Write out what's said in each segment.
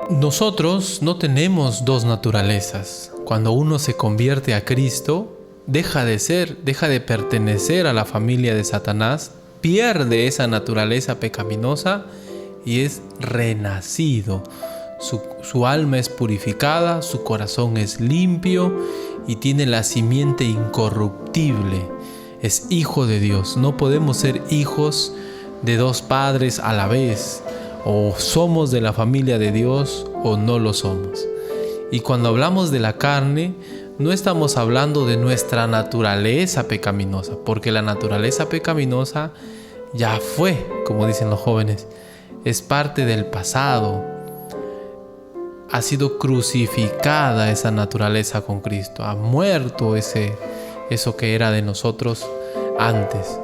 Nosotros no tenemos dos naturalezas. Cuando uno se convierte a Cristo, deja de pertenecer a la familia de Satanás, pierde esa naturaleza pecaminosa y es renacido. Su alma es purificada, su corazón es limpio y tiene la simiente incorruptible. Es hijo de Dios. No podemos ser hijos de dos padres a la vez. O somos de la familia de Dios o no lo somos. Y cuando hablamos de la carne, no estamos hablando de nuestra naturaleza pecaminosa, porque la naturaleza pecaminosa ya fue, como dicen los jóvenes, es parte del pasado. Ha sido crucificada esa naturaleza con Cristo, ha muerto eso que era de nosotros antes.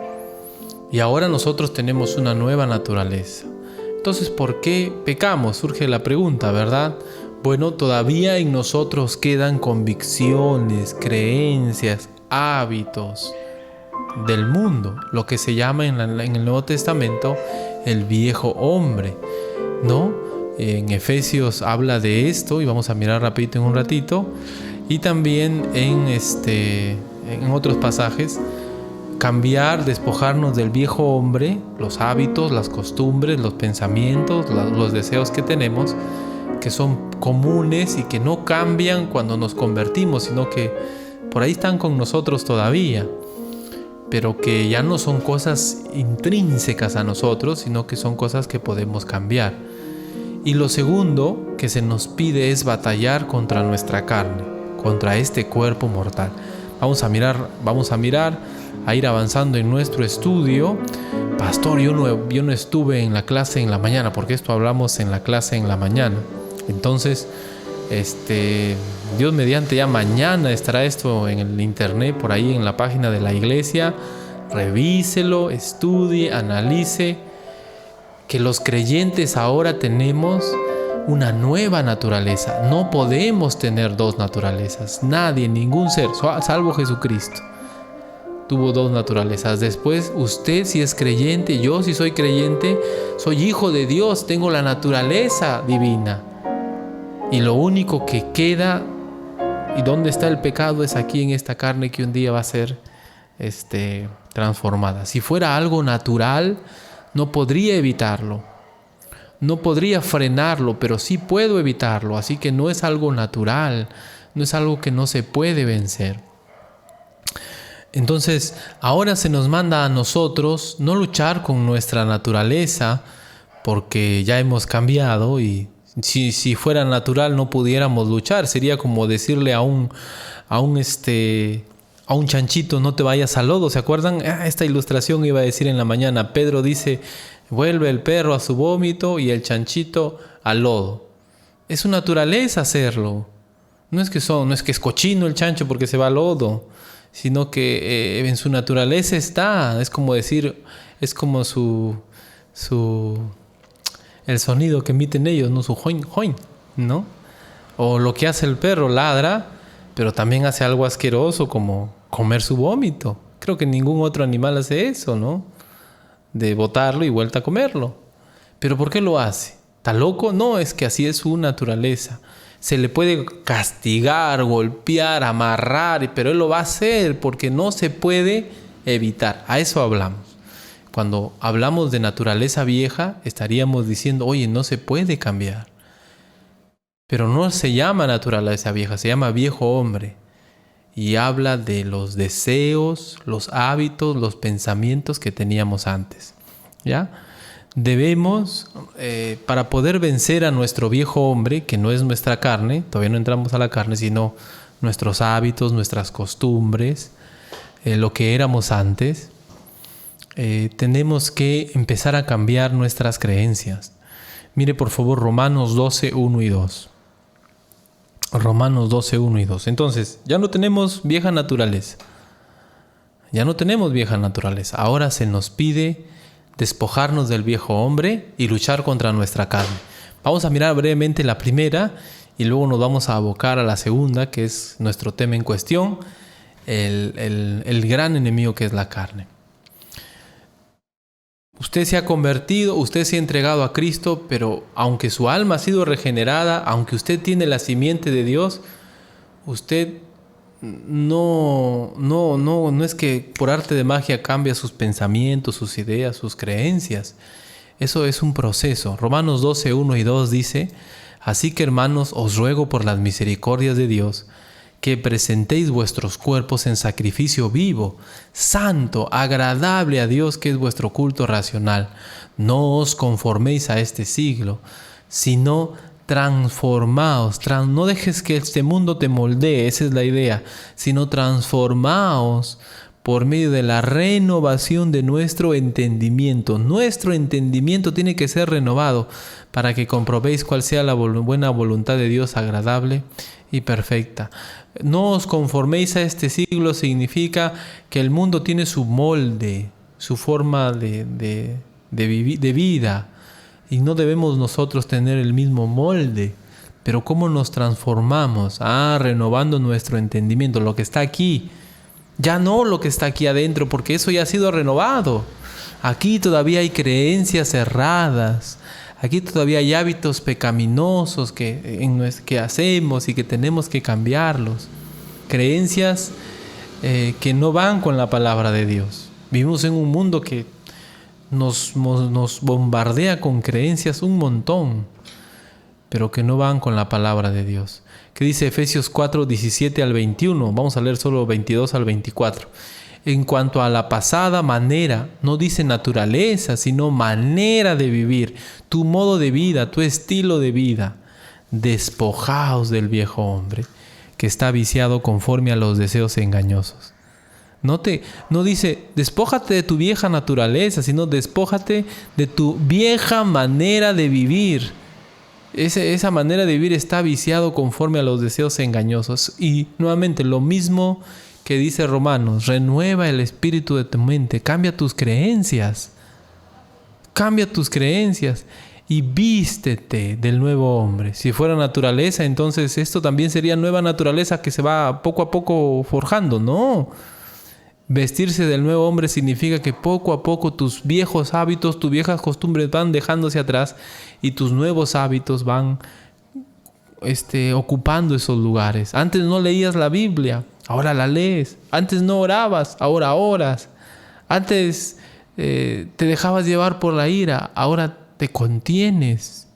Y ahora nosotros tenemos una nueva naturaleza. Entonces, ¿por qué pecamos? Surge la pregunta, ¿verdad? Bueno, todavía en nosotros quedan convicciones, creencias, hábitos del mundo, lo que se llama en el Nuevo Testamento el viejo hombre, ¿no? En Efesios habla de esto y vamos a mirar rapidito en un ratito. Y también en otros pasajes, cambiar, despojarnos del viejo hombre, los hábitos, las costumbres, los pensamientos, los deseos que tenemos, que son comunes y que no cambian cuando nos convertimos, sino que por ahí están con nosotros todavía, pero que ya no son cosas intrínsecas a nosotros, sino que son cosas que podemos cambiar. Y lo segundo que se nos pide es batallar contra nuestra carne, contra este cuerpo mortal. Vamos a mirar, a ir avanzando en nuestro estudio. Pastor, yo no estuve en la clase en la mañana, porque esto hablamos en la clase en la mañana. Entonces, Dios mediante, ya mañana estará esto en el internet, por ahí en la página de la iglesia. Revíselo, estudie, analice, que los creyentes ahora tenemos una nueva naturaleza. No podemos tener dos naturalezas. Nadie, ningún ser, salvo Jesucristo, tuvo dos naturalezas. Después, usted si es creyente, yo si soy creyente, soy hijo de Dios, tengo la naturaleza divina. Y lo único que queda, y dónde está el pecado, es aquí en esta carne que un día va a ser transformada. Si fuera algo natural, no podría evitarlo. No podría frenarlo, pero sí puedo evitarlo. Así que no es algo natural, no es algo que no se puede vencer. Entonces, ahora se nos manda a nosotros no luchar con nuestra naturaleza, porque ya hemos cambiado y si fuera natural no pudiéramos luchar. Sería como decirle a un chanchito, no te vayas al lodo. ¿Se acuerdan? Esta ilustración iba a decir en la mañana. Pedro dice, vuelve el perro a su vómito y el chanchito al lodo. Es su naturaleza hacerlo. No es que es cochino el chancho porque se va al lodo, sino que en su naturaleza está. Es como decir, es como el sonido que emiten ellos, ¿no? Su join, join, ¿no? O lo que hace el perro, ladra, pero también hace algo asqueroso como comer su vómito. Creo que ningún otro animal hace eso, ¿no? De botarlo y vuelta a comerlo. ¿Pero por qué lo hace? ¿Está loco? No, es que así es su naturaleza. Se le puede castigar, golpear, amarrar, pero él lo va a hacer porque no se puede evitar. A eso hablamos. Cuando hablamos de naturaleza vieja, estaríamos diciendo, oye, no se puede cambiar. Pero no se llama naturaleza vieja, se llama viejo hombre. Y habla de los deseos, los hábitos, los pensamientos que teníamos antes. ¿Ya? Debemos, para poder vencer a nuestro viejo hombre, que no es nuestra carne, todavía no entramos a la carne, sino nuestros hábitos, nuestras costumbres, lo que éramos antes, tenemos que empezar a cambiar nuestras creencias. Mire por favor Romanos 12, 1 y 2. Romanos 12, 1 y 2. Entonces, ya no tenemos vieja naturaleza. Ya no tenemos vieja naturaleza. Ahora se nos pide despojarnos del viejo hombre y luchar contra nuestra carne. Vamos a mirar brevemente la primera y luego nos vamos a abocar a la segunda, que es nuestro tema en cuestión, el gran enemigo que es la carne. Usted se ha convertido, usted se ha entregado a Cristo, pero aunque su alma ha sido regenerada, aunque usted tiene la simiente de Dios, usted no es que por arte de magia cambia sus pensamientos, sus ideas, sus creencias. Eso es un proceso. Romanos 12, 1 y 2 dice: así que, hermanos, os ruego por las misericordias de Dios, que presentéis vuestros cuerpos en sacrificio vivo, santo, agradable a Dios, que es vuestro culto racional. No os conforméis a este siglo, sino transformaos. No dejes que este mundo te moldee, esa es la idea, sino transformaos por medio de la renovación de nuestro entendimiento. Nuestro entendimiento tiene que ser renovado para que comprobéis cuál sea la buena voluntad de Dios, agradable y perfecta. No os conforméis a este siglo significa que el mundo tiene su molde, su forma de vida, y no debemos nosotros tener el mismo molde. Pero ¿cómo nos transformamos? Renovando nuestro entendimiento, lo que está aquí. Ya no lo que está aquí adentro, porque eso ya ha sido renovado. Aquí todavía hay creencias erradas. Aquí todavía hay hábitos pecaminosos que hacemos y que tenemos que cambiarlos. Creencias que no van con la palabra de Dios. Vivimos en un mundo que nos bombardea con creencias un montón, pero que no van con la palabra de Dios. ¿Qué dice Efesios 4, 17 al 21? Vamos a leer solo 22 al 24. En cuanto a la pasada manera, no dice naturaleza, sino manera de vivir, tu modo de vida, tu estilo de vida. Despojaos del viejo hombre, que está viciado conforme a los deseos engañosos. No dice, despójate de tu vieja naturaleza, sino despójate de tu vieja manera de vivir. Esa manera de vivir está viciado conforme a los deseos engañosos. Y nuevamente lo mismo que dice Romanos: renueva el espíritu de tu mente, cambia tus creencias y vístete del nuevo hombre. Si fuera naturaleza, entonces esto también sería nueva naturaleza que se va poco a poco forjando. No, vestirse del nuevo hombre significa que poco a poco tus viejos hábitos, tus viejas costumbres van dejándose atrás y tus nuevos hábitos van ocupando esos lugares. Antes no leías la Biblia, ahora la lees. Antes no orabas, ahora oras. Antes te dejabas llevar por la ira, ahora te contienes.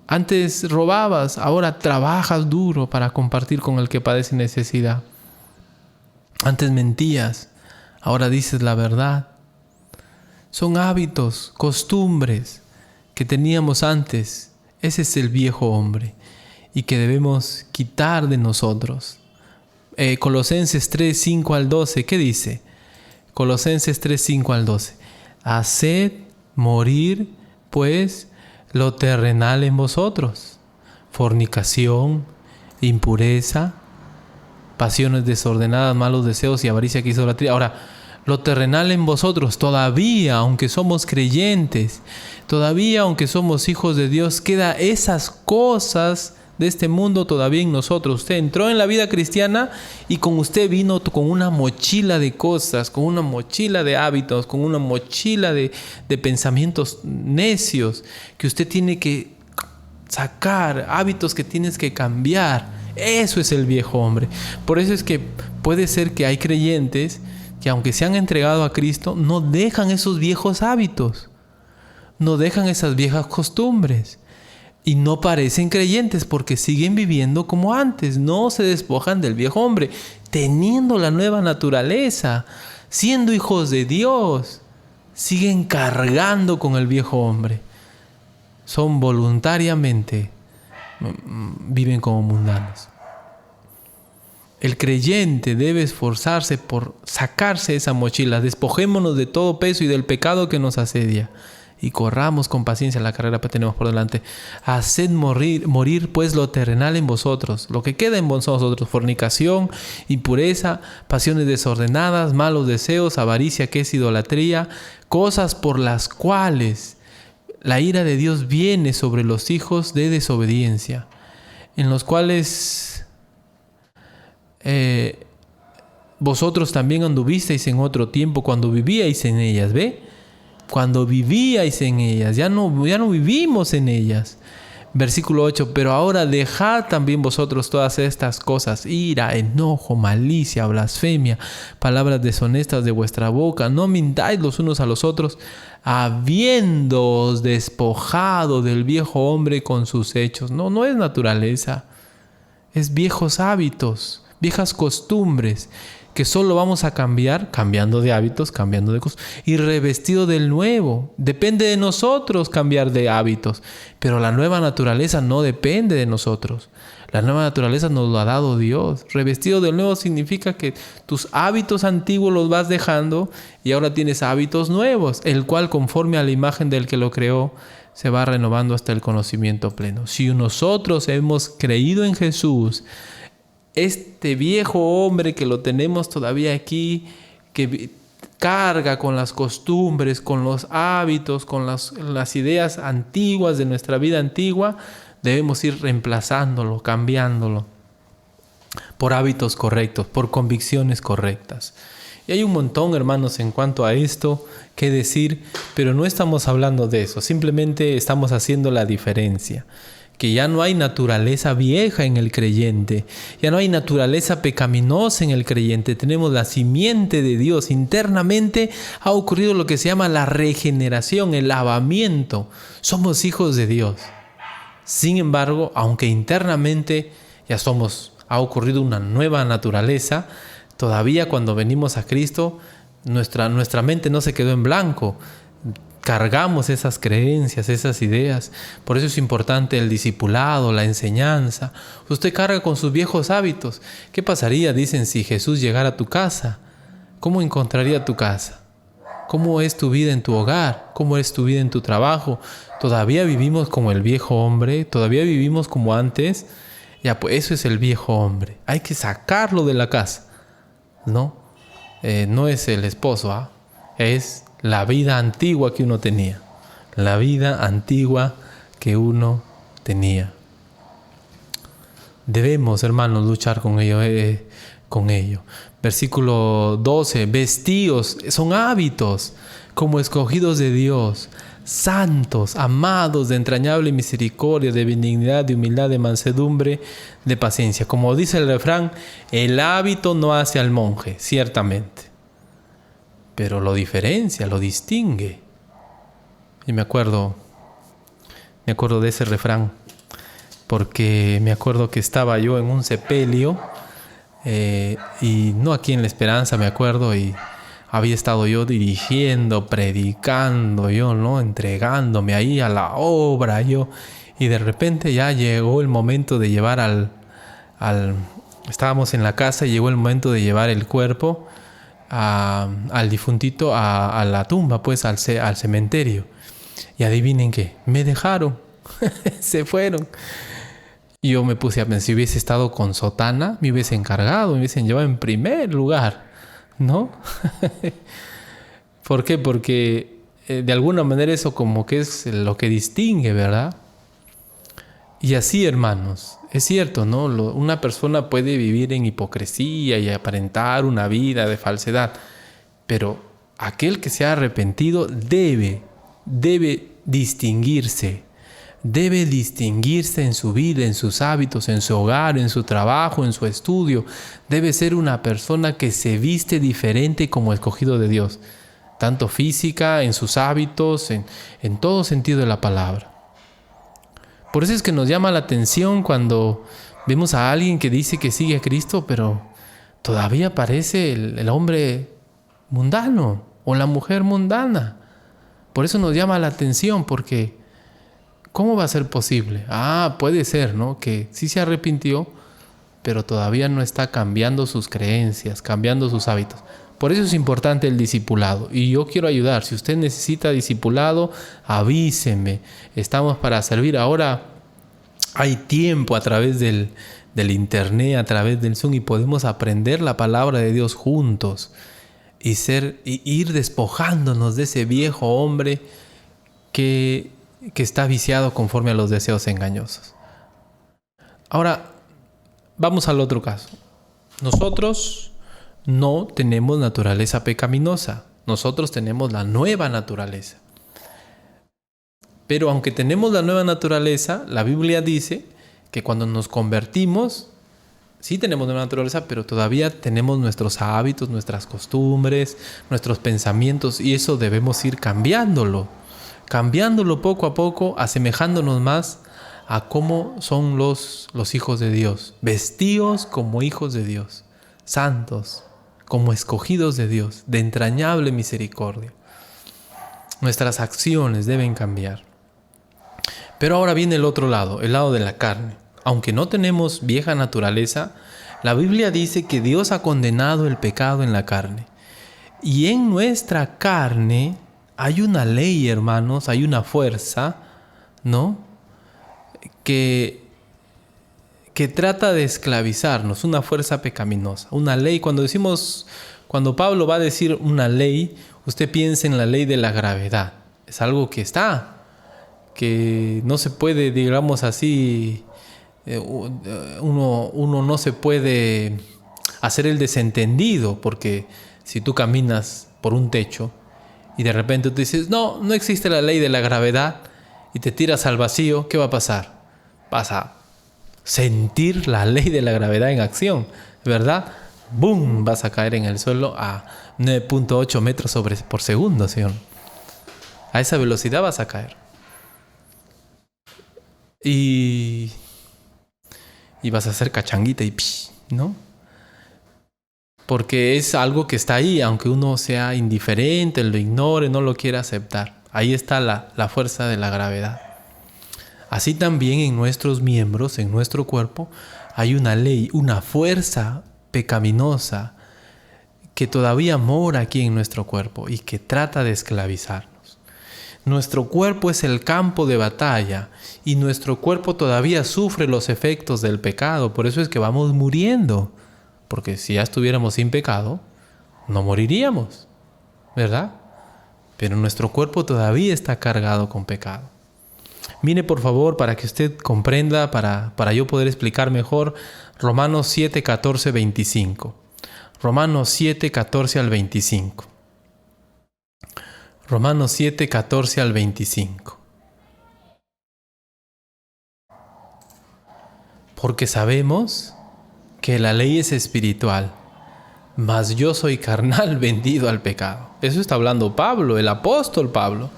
Antes robabas, ahora trabajas duro para compartir con el que padece necesidad. Antes mentías, ahora dices la verdad. Son hábitos, costumbres que teníamos antes. Ese es el viejo hombre y que debemos quitar de nosotros. Colosenses 3, 5 al 12, ¿qué dice? Colosenses 3, 5 al 12. Haced morir, pues, lo terrenal en vosotros: fornicación, impureza, pasiones desordenadas, malos deseos y avaricia, que es idolatría. Ahora, lo terrenal en vosotros, todavía, aunque somos creyentes, todavía, aunque somos hijos de Dios, queda esas cosas de este mundo todavía en nosotros. Usted entró en la vida cristiana y con usted vino con una mochila de cosas, con una mochila de hábitos, con una mochila de pensamientos necios que usted tiene que sacar, hábitos que tienes que cambiar. Eso es el viejo hombre. Por eso es que puede ser que hay creyentes que, aunque se han entregado a Cristo, no dejan esos viejos hábitos, no dejan esas viejas costumbres y no parecen creyentes porque siguen viviendo como antes. No se despojan del viejo hombre, teniendo la nueva naturaleza, siendo hijos de Dios, siguen cargando con el viejo hombre. Son voluntariamente, viven como mundanos. El creyente debe esforzarse por sacarse esa mochila. Despojémonos de todo peso y del pecado que nos asedia y corramos con paciencia la carrera que tenemos por delante. Haced morir pues lo terrenal en vosotros, lo que queda en vosotros: fornicación, impureza, pasiones desordenadas, malos deseos, avaricia, que es idolatría, cosas por las cuales la ira de Dios viene sobre los hijos de desobediencia, en los cuales vosotros también anduvisteis en otro tiempo cuando vivíais en ellas, ¿ve? Cuando vivíais en ellas, ya no vivimos en ellas. Versículo 8, pero ahora dejad también vosotros todas estas cosas, ira, enojo, malicia, blasfemia, palabras deshonestas de vuestra boca. No mintáis los unos a los otros, habiéndoos despojado del viejo hombre con sus hechos. No es naturaleza, es viejos hábitos, viejas costumbres, que solo vamos a cambiar cambiando de hábitos, cambiando de cosas, y revestido del nuevo. Depende de nosotros cambiar de hábitos, pero la nueva naturaleza no depende de nosotros. La nueva naturaleza nos lo ha dado Dios. Revestido del nuevo significa que tus hábitos antiguos los vas dejando y ahora tienes hábitos nuevos, el cual conforme a la imagen del que lo creó, se va renovando hasta el conocimiento pleno. Si nosotros hemos creído en Jesús, este viejo hombre que lo tenemos todavía aquí, que carga con las costumbres, con los hábitos, con las ideas antiguas de nuestra vida antigua, debemos ir reemplazándolo, cambiándolo por hábitos correctos, por convicciones correctas. Y hay un montón, hermanos, en cuanto a esto que decir, pero no estamos hablando de eso, simplemente estamos haciendo la diferencia. Que ya no hay naturaleza vieja en el creyente, ya no hay naturaleza pecaminosa en el creyente, tenemos la simiente de Dios. Internamente ha ocurrido lo que se llama la regeneración, el lavamiento. Somos hijos de Dios. Sin embargo, aunque internamente ha ocurrido una nueva naturaleza, todavía cuando venimos a Cristo, nuestra mente no se quedó en blanco. Cargamos esas creencias, esas ideas. Por eso es importante el discipulado, la enseñanza. Usted carga con sus viejos hábitos. ¿Qué pasaría, dicen, si Jesús llegara a tu casa? ¿Cómo encontraría tu casa? ¿Cómo es tu vida en tu hogar? ¿Cómo es tu vida en tu trabajo? ¿Todavía vivimos como el viejo hombre? ¿Todavía vivimos como antes? Ya, pues eso es el viejo hombre. Hay que sacarlo de la casa. No es el esposo, es la vida antigua que uno tenía. La vida antigua que uno tenía. Debemos, hermanos, luchar con ello. Versículo 12. Vestíos, son hábitos como escogidos de Dios, santos, amados, de entrañable misericordia, de benignidad, de humildad, de mansedumbre, de paciencia. Como dice el refrán, el hábito no hace al monje, ciertamente, pero lo diferencia, lo distingue. Y me acuerdo de ese refrán, porque me acuerdo que estaba yo en un sepelio, y no aquí en La Esperanza, me acuerdo, y había estado yo dirigiendo, predicando, entregándome ahí a la obra, y de repente ya llegó el momento de llevar estábamos en la casa y llegó el momento de llevar el cuerpo al difuntito a la tumba, pues al cementerio. Y adivinen qué, me dejaron, se fueron. Y yo me puse a pensar, si hubiese estado con sotana, me hubiesen encargado, me hubiesen llevado en primer lugar, ¿no? ¿Por qué? Porque de alguna manera eso como que es lo que distingue, ¿verdad? Y así, hermanos, es cierto, ¿no? Una persona puede vivir en hipocresía y aparentar una vida de falsedad, pero aquel que se ha arrepentido debe distinguirse. Debe distinguirse en su vida, en sus hábitos, en su hogar, en su trabajo, en su estudio. Debe ser una persona que se viste diferente como escogido de Dios, tanto física, en sus hábitos, en todo sentido de la palabra. Por eso es que nos llama la atención cuando vemos a alguien que dice que sigue a Cristo, pero todavía parece el hombre mundano o la mujer mundana. Por eso nos llama la atención, porque ¿cómo va a ser posible? Puede ser, ¿no? Que sí se arrepintió, pero todavía no está cambiando sus creencias, cambiando sus hábitos. Por eso es importante el discipulado. Y yo quiero ayudar. Si usted necesita discipulado, avíseme. Estamos para servir. Ahora hay tiempo a través del internet, a través del Zoom, y podemos aprender la palabra de Dios juntos y ir despojándonos de ese viejo hombre que está viciado conforme a los deseos engañosos. Ahora, vamos al otro caso. Nosotros no tenemos naturaleza pecaminosa. Nosotros tenemos la nueva naturaleza. Pero aunque tenemos la nueva naturaleza, la Biblia dice que cuando nos convertimos, sí tenemos nueva naturaleza, pero todavía tenemos nuestros hábitos, nuestras costumbres, nuestros pensamientos, y eso debemos ir cambiándolo poco a poco, asemejándonos más a cómo son los hijos de Dios, vestidos como hijos de Dios, santos, como escogidos de Dios, de entrañable misericordia. Nuestras acciones deben cambiar. Pero ahora viene el otro lado, el lado de la carne. Aunque no tenemos vieja naturaleza, la Biblia dice que Dios ha condenado el pecado en la carne. Y en nuestra carne hay una ley, hermanos, hay una fuerza, ¿no? Que trata de esclavizarnos, una fuerza pecaminosa, una ley. Cuando Pablo va a decir una ley, usted piensa en la ley de la gravedad. Es algo que está, que no se puede, digamos así, uno no se puede hacer el desentendido, porque si tú caminas por un techo y de repente tú dices, no existe la ley de la gravedad, y te tiras al vacío, ¿qué va a pasar? Vas a sentir la ley de la gravedad en acción, ¿verdad? ¡Bum! Vas a caer en el suelo a 9.8 metros por segundo, señor. A esa velocidad vas a caer. Y vas a hacer cachanguita y ¿no? Porque es algo que está ahí, aunque uno sea indiferente, lo ignore, no lo quiera aceptar. Ahí está la fuerza de la gravedad. Así también en nuestros miembros, en nuestro cuerpo, hay una ley, una fuerza pecaminosa que todavía mora aquí en nuestro cuerpo y que trata de esclavizarnos. Nuestro cuerpo es el campo de batalla y nuestro cuerpo todavía sufre los efectos del pecado. Por eso es que vamos muriendo. Porque si ya estuviéramos sin pecado, no moriríamos, ¿verdad? Pero nuestro cuerpo todavía está cargado con pecado. Mire, por favor, para que usted comprenda, para yo poder explicar mejor, Romanos 7, 14, 25. Romanos 7, 14 al 25. Romanos 7, 14 al 25. Porque sabemos que la ley es espiritual, mas yo soy carnal, vendido al pecado. Eso está hablando Pablo, el apóstol Pablo.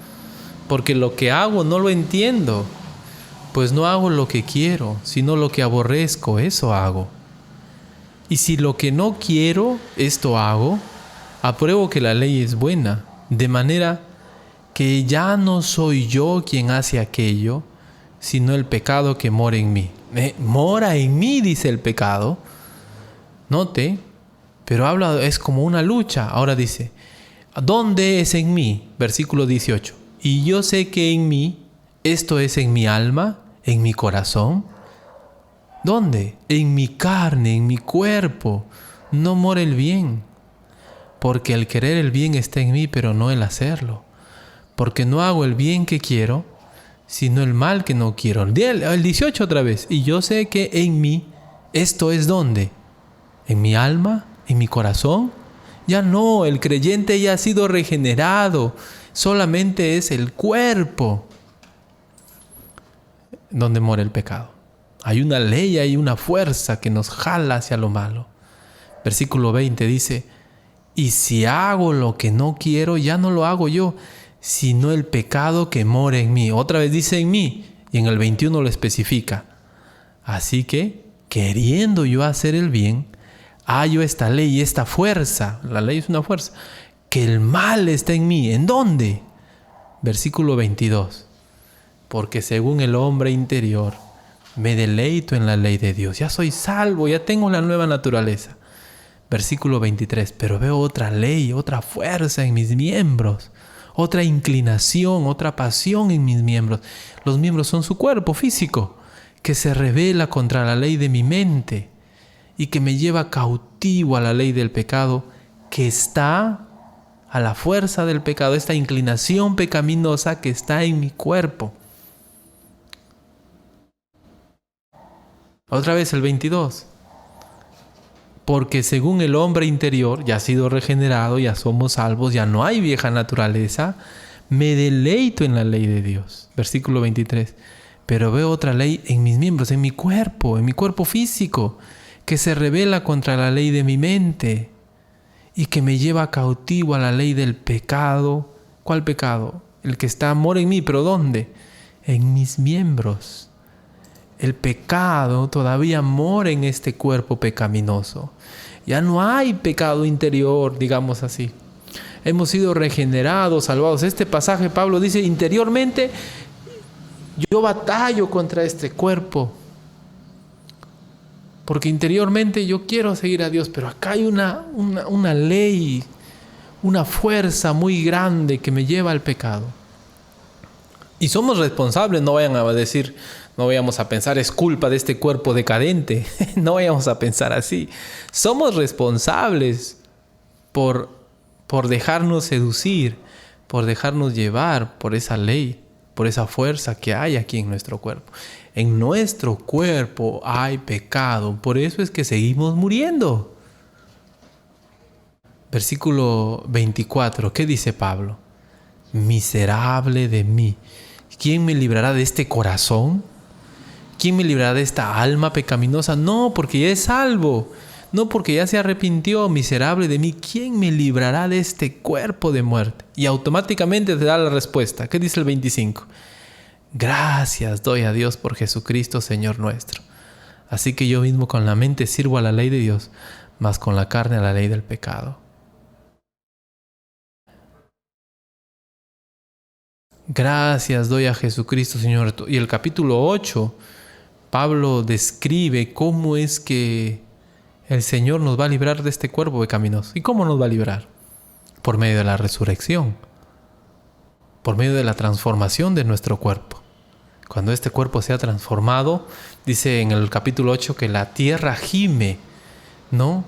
Porque lo que hago no lo entiendo, pues no hago lo que quiero, sino lo que aborrezco, eso hago. Y si lo que no quiero, esto hago, apruebo que la ley es buena, de manera que ya no soy yo quien hace aquello, sino el pecado que mora en mí. Mora en mí, dice el pecado. Note, pero habla, es como una lucha. Ahora dice, ¿dónde es en mí? Versículo 18. Y yo sé que en mí, esto es en mi alma, en mi corazón. ¿Dónde? En mi carne, en mi cuerpo, no mora el bien. Porque el querer el bien está en mí, pero no el hacerlo. Porque no hago el bien que quiero, sino el mal que no quiero. El 18 otra vez. Y yo sé que en mí, esto es ¿dónde? ¿En mi alma? ¿En mi corazón? Ya no, el creyente ya ha sido regenerado. Solamente es el cuerpo donde mora el pecado. Hay una ley, hay una fuerza que nos jala hacia lo malo. Versículo 20 dice, y si hago lo que no quiero, ya no lo hago yo, sino el pecado que mora en mí. Otra vez dice en mí, y en el 21 lo especifica. Así que, queriendo yo hacer el bien, hallo esta ley, esta fuerza. La ley es una fuerza. Que el mal está en mí. ¿En dónde? Versículo 22. Porque según el hombre interior, me deleito en la ley de Dios. Ya soy salvo, ya tengo la nueva naturaleza. Versículo 23. Pero veo otra ley, otra fuerza en mis miembros. Otra inclinación, otra pasión en mis miembros. Los miembros son su cuerpo físico, que se rebela contra la ley de mi mente y que me lleva cautivo a la ley del pecado, que está a la fuerza del pecado, esta inclinación pecaminosa que está en mi cuerpo. Otra vez el 22. Porque según el hombre interior, ya ha sido regenerado, ya somos salvos, ya no hay vieja naturaleza, me deleito en la ley de Dios. Versículo 23. Pero veo otra ley en mis miembros, en mi cuerpo físico, que se rebela contra la ley de mi mente y que me lleva cautivo a la ley del pecado. ¿Cuál pecado? El que está mora en mí, ¿pero dónde? En mis miembros. El pecado todavía mora en este cuerpo pecaminoso. Ya no hay pecado interior, digamos así. Hemos sido regenerados, salvados. Este pasaje, Pablo dice, interiormente yo batallo contra este cuerpo. Porque interiormente yo quiero seguir a Dios, pero acá hay una ley, una fuerza muy grande que me lleva al pecado. Y somos responsables, no vayan a decir, no vayamos a pensar es culpa de este cuerpo decadente. No vayamos a pensar así. Somos responsables por dejarnos seducir, por dejarnos llevar por esa ley, por esa fuerza que hay aquí en nuestro cuerpo. En nuestro cuerpo hay pecado, por eso es que seguimos muriendo. Versículo 24, ¿qué dice Pablo? Miserable de mí. ¿Quién me librará de este corazón? ¿Quién me librará de esta alma pecaminosa? No, porque ya es salvo. No, porque ya se arrepintió. Miserable de mí. ¿Quién me librará de este cuerpo de muerte? Y automáticamente te da la respuesta. ¿Qué dice el 25? Gracias doy a Dios por Jesucristo, Señor nuestro. Así que yo mismo con la mente sirvo a la ley de Dios, mas con la carne a la ley del pecado. Gracias doy a Jesucristo, Señor. Y el capítulo 8, Pablo describe cómo es que el Señor nos va a librar de este cuerpo pecaminoso. ¿Y cómo nos va a librar? Por medio de la resurrección, por medio de la transformación de nuestro cuerpo. Cuando este cuerpo sea transformado, dice en el capítulo 8 que la tierra gime, ¿no?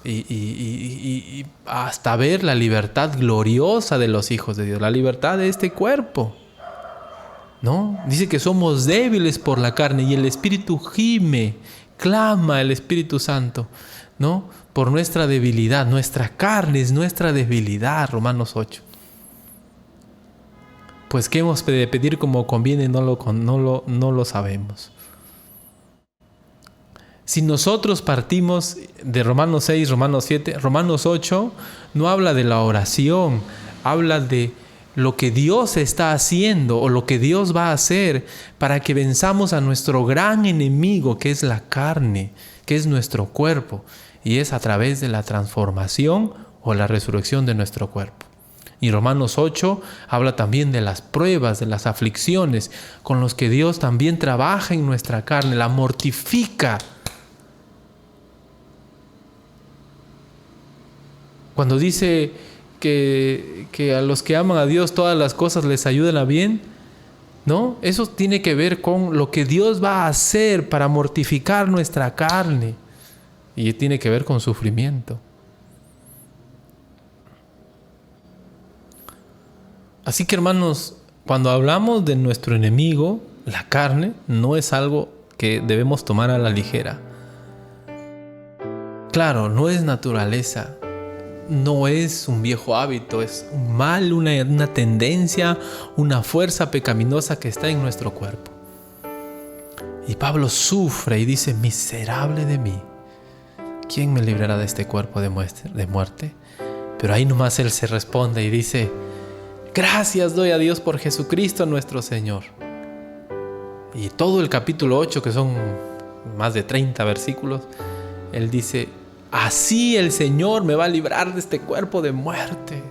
Y hasta ver la libertad gloriosa de los hijos de Dios, la libertad de este cuerpo, ¿no? Dice que somos débiles por la carne y el Espíritu gime, clama el Espíritu Santo, ¿no? Por nuestra debilidad, nuestra carne es nuestra debilidad, Romanos 8. Pues qué hemos de pedir como conviene, no lo sabemos. Si nosotros partimos de Romanos 6, Romanos 7, Romanos 8 no habla de la oración, habla de lo que Dios está haciendo o lo que Dios va a hacer para que venzamos a nuestro gran enemigo, que es la carne, que es nuestro cuerpo, y es a través de la transformación o la resurrección de nuestro cuerpo. Y Romanos 8 habla también de las pruebas, de las aflicciones con los que Dios también trabaja en nuestra carne, la mortifica. Cuando dice que a los que aman a Dios todas las cosas les ayudan a bien, ¿no? Eso tiene que ver con lo que Dios va a hacer para mortificar nuestra carne. Y tiene que ver con sufrimiento. Así que, hermanos, cuando hablamos de nuestro enemigo, la carne, no es algo que debemos tomar a la ligera. Claro, no es naturaleza. No es un viejo hábito, es un mal, una tendencia, una fuerza pecaminosa que está en nuestro cuerpo. Y Pablo sufre y dice, miserable de mí, ¿quién me librará de este cuerpo de muerte? Pero ahí nomás él se responde y dice, gracias doy a Dios por Jesucristo nuestro Señor. Y todo el capítulo 8, que son más de 30 versículos, él dice, así el Señor me va a librar de este cuerpo de muerte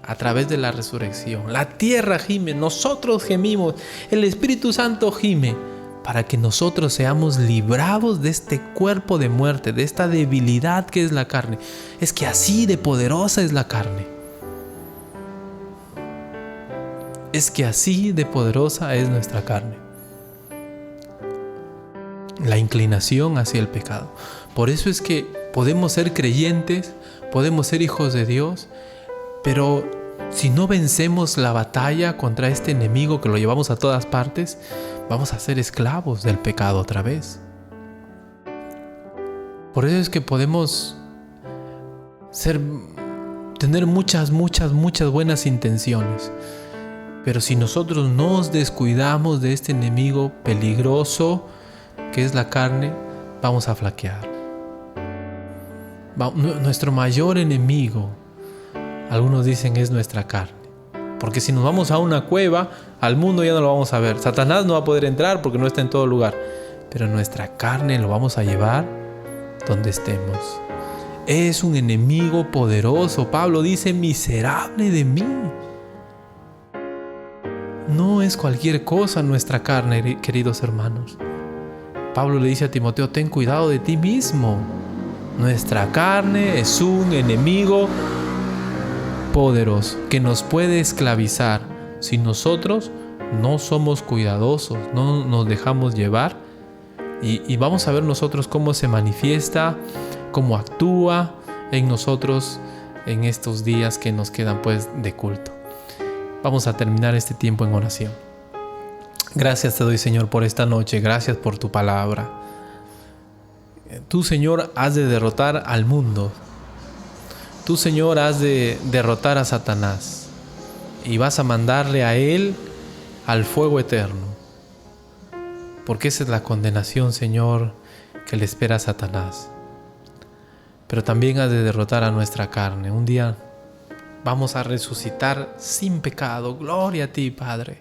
a través de la resurrección. La tierra gime, nosotros gemimos, el Espíritu Santo gime para que nosotros seamos librados de este cuerpo de muerte, de esta debilidad que es la carne. Es que así de poderosa es la carne. Es que así de poderosa es nuestra carne. La inclinación hacia el pecado. Por eso es que podemos ser creyentes, podemos ser hijos de Dios, pero si no vencemos la batalla contra este enemigo que lo llevamos a todas partes, vamos a ser esclavos del pecado otra vez. Por eso es que podemos tener muchas buenas intenciones. Pero si nosotros nos descuidamos de este enemigo peligroso que es la carne, vamos a flaquear. Nuestro mayor enemigo, algunos dicen, es nuestra carne. Porque si nos vamos a una cueva, al mundo ya no lo vamos a ver. Satanás no va a poder entrar porque no está en todo lugar. Pero nuestra carne lo vamos a llevar donde estemos. Es un enemigo poderoso. Pablo dice, miserable de mí. No es cualquier cosa nuestra carne, queridos hermanos. Pablo le dice a Timoteo, ten cuidado de ti mismo. Nuestra carne es un enemigo poderoso que nos puede esclavizar si nosotros no somos cuidadosos, no nos dejamos llevar. Y vamos a ver nosotros cómo se manifiesta, cómo actúa en nosotros en estos días que nos quedan pues de culto. Vamos a terminar este tiempo en oración. Gracias te doy, Señor, por esta noche. Gracias por tu palabra. Tú, Señor, has de derrotar al mundo. Tú, Señor, has de derrotar a Satanás. Y vas a mandarle a él al fuego eterno. Porque esa es la condenación, Señor, que le espera a Satanás. Pero también has de derrotar a nuestra carne. Un día vamos a resucitar sin pecado. Gloria a ti, Padre.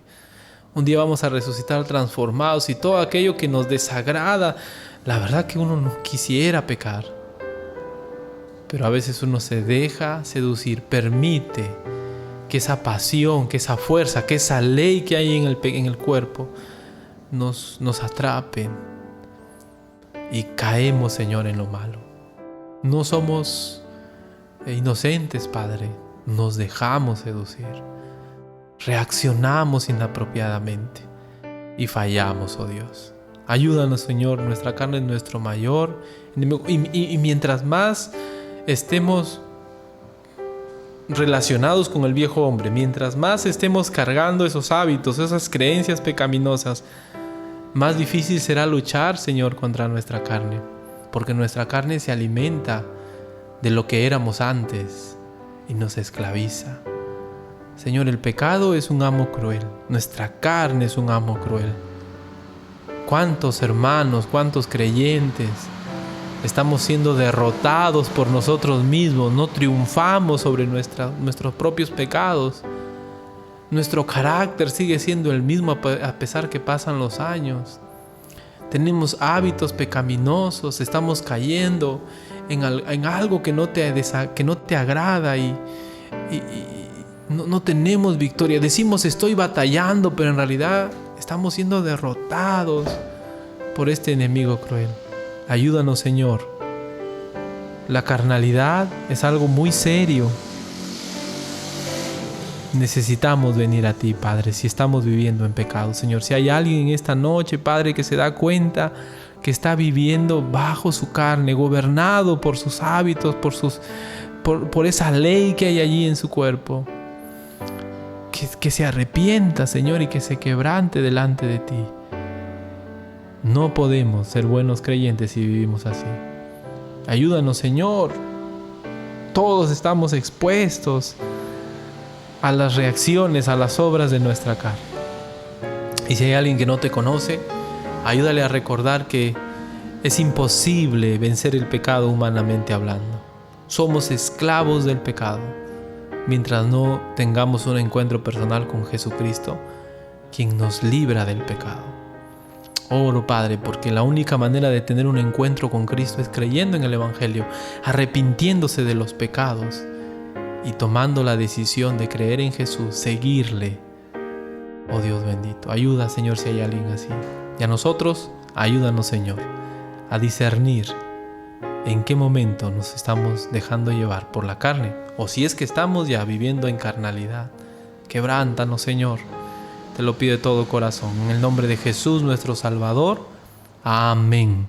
Un día vamos a resucitar transformados y todo aquello que nos desagrada. La verdad que uno no quisiera pecar. Pero a veces uno se deja seducir, permite que esa pasión, que esa fuerza, que esa ley que hay en el cuerpo nos atrapen. Y caemos, Señor, en lo malo. No somos inocentes, Padre. Nos dejamos seducir, reaccionamos inapropiadamente y fallamos, oh Dios. Ayúdanos, Señor, nuestra carne es nuestro mayor enemigo. Y mientras más estemos relacionados con el viejo hombre, mientras más estemos cargando esos hábitos, esas creencias pecaminosas, más difícil será luchar, Señor, contra nuestra carne, porque nuestra carne se alimenta de lo que éramos antes y nos esclaviza. Señor, el pecado es un amo cruel. Nuestra carne es un amo cruel. ¿Cuántos hermanos, cuántos creyentes estamos siendo derrotados por nosotros mismos? No triunfamos sobre nuestros propios pecados. Nuestro carácter sigue siendo el mismo a pesar que pasan los años. Tenemos hábitos pecaminosos, estamos cayendo en algo que no te agrada y no tenemos victoria. Decimos estoy batallando, pero en realidad estamos siendo derrotados por este enemigo cruel. Ayúdanos, Señor. La carnalidad es algo muy serio. Necesitamos venir a ti, Padre, si estamos viviendo en pecado. Señor, si hay alguien en esta noche, Padre, que se da cuenta que está viviendo bajo su carne, gobernado por sus hábitos, por esa ley que hay allí en su cuerpo, que se arrepienta, Señor, y que se quebrante delante de ti. No podemos ser buenos creyentes si vivimos así. Ayúdanos, Señor. Todos estamos expuestos a las reacciones, a las obras de nuestra carne. Y si hay alguien que no te conoce, ayúdale a recordar que es imposible vencer el pecado humanamente hablando. Somos esclavos del pecado mientras no tengamos un encuentro personal con Jesucristo, quien nos libra del pecado. Oro, Padre, porque la única manera de tener un encuentro con Cristo es creyendo en el Evangelio, arrepintiéndose de los pecados y tomando la decisión de creer en Jesús, seguirle. Oh Dios bendito, ayuda, Señor, si hay alguien así. Y a nosotros, ayúdanos, Señor, a discernir en qué momento nos estamos dejando llevar por la carne, o si es que estamos ya viviendo en carnalidad. Quebrántanos, Señor. Te lo pido de todo corazón. En el nombre de Jesús, nuestro Salvador. Amén.